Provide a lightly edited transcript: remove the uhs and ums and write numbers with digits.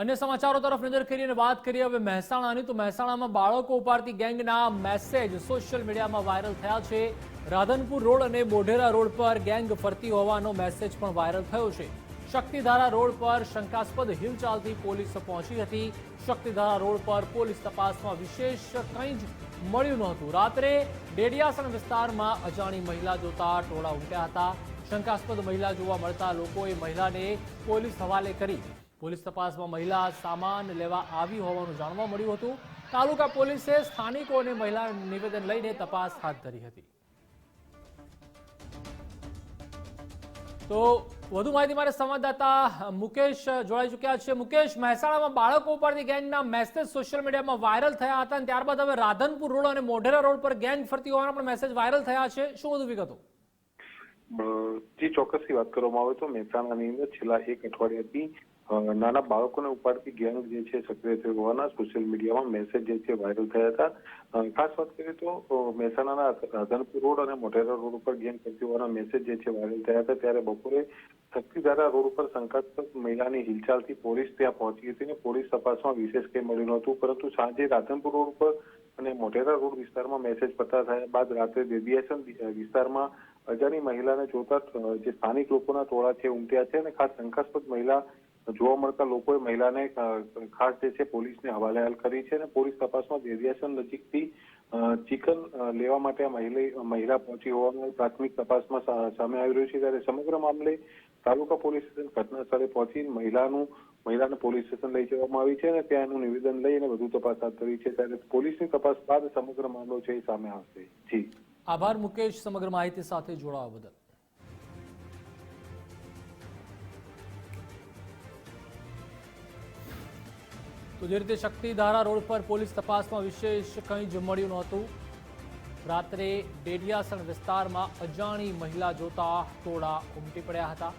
अन्य समाचारों तरफ नजर करिए અને વાત કરીએ હવે મહેસાણાની તો મહેસાણામાં બાળકો ઉપાડતી ગેંગના મેસેજ સોશિયલ મીડિયામાં વાયરલ થયા છે। રાધનપુર રોડ અને મોઢેરા રોડ પર ગેંગ ફરતી હોવાનો મેસેજ પણ વાયરલ થયો છે। શક્તિધારા રોડ પર શંકાસ્પદ હિલચાલથી પોલીસ પહોંચી હતી। શક્તિધારા રોડ પર પોલીસ તપાસમાં વિશેષ કંઈ જ મળ્યું નહોતું। રાત્રે ડેડિયાસણ વિસ્તારમાં અજાણી મહિલા જોતા ટોળા ઉમટ્યા હતા। શંકાસ્પદ મહિલા જોવા મળતા લોકોએ મહિલાને પોલીસ હવાલે કરી। પોલીસ તપાસમાં મહિલા સામાન લેવા આવી હોવાનું જાણવા મળ્યું હતું। તાલુકા પોલીસે સ્થાનિકોને મહિલાનું નિવેદન લઈને તપાસ હાથ ધરી હતી। તો વધુ માહિતી મારે સંવાદદાતા મુકેશ જોડાઈ ચૂક્યા છે। મુકેશ, મહેસાણામાં બાળકો ઉપરથી ગેંગના મેસેજ સોશિયલ મીડિયામાં વાયરલ થયા હતા અને ત્યારબાદ હવે રાધનપુર રોડ અને મોઢેરા રોડ પર ગેંગ ફરતી હોવાના પણ મેસેજ વાયરલ થયા છે। શું વધુ વિગતો? જે ચોક્કસથી વાત કરવામાં આવે તો મહેસાણાની અંદર છેલ્લા એક અઠવાડિયાથી નાના બાળકોને ઉપાડતી ગેંગ જે છે સક્રિય થઈ હોવાના સોશિયલ મીડિયામાં મેસેજ જે છે વાયરલ થયા હતા। ખાસ વાત કરીએ તો મહેસાણાના રાધનપુર રોડ અને મોઢેરા રોડ ઉપર ગેંગ ફરતી હોવાના મેસેજ જે છે વાયરલ થયા હતા। ત્યારે બપોરે શક્તિધારા રોડ ઉપર શંકાસ્પદ મહિલાની હિલચાલથી પોલીસ ત્યાં પહોંચી હતી અને પોલીસ તપાસમાં વિશેષ કંઈ મળ્યું નહોતું, પરંતુ સાંજે રાધનપુર રોડ ઉપર અને મોઢેરા રોડ વિસ્તારમાં મેસેજ પસાર થયા બાદ રાત્રે ડેડિયાસણ વિસ્તારમાં અજાણી મહિલાને જોતા જે સ્થાનિક લોકોના ટોળા છે ઉમટ્યા છે અને ખાસ શંકાસ્પદ મહિલા જોવા મળતા લોકોએ મહિલાને ખાસ જે છે પોલીસને હવાલે કરી છે અને પોલીસ તપાસમાં ડેડિયાસણ નજીકથી ચિકન લેવા માટે આ મહિલા પહોંચી હોવાનું પ્રાથમિક તપાસમાં સામે આવી રહ્યું છે। ત્યારે સમગ્ર મામલે તાલુકા પોલીસ સ્ટેશન ઘટના સ્થળે પહોંચી મહિલાને પોલીસ સ્ટેશન લઈ જવામાં આવી છે અને ત્યાં એનું નિવેદન લઈ અને વધુ તપાસ હાથ ધરી છે। ત્યારે પોલીસની તપાસ બાદ સમગ્ર મામલો છે એ સામે આવશે। જી આભાર મુકેશ, સમગ્ર માહિતી સાથે જોડાવા બદલ। તો જે રીતે શક્તિધારા રોડ પર પોલીસ તપાસમાં વિશેષ કંઈ જ મળ્યું નહોતું। રાત્રે ડેડિયાસણ વિસ્તારમાં અજાણી મહિલા જોતા ટોળા ઉમટી પડ્યા હતા।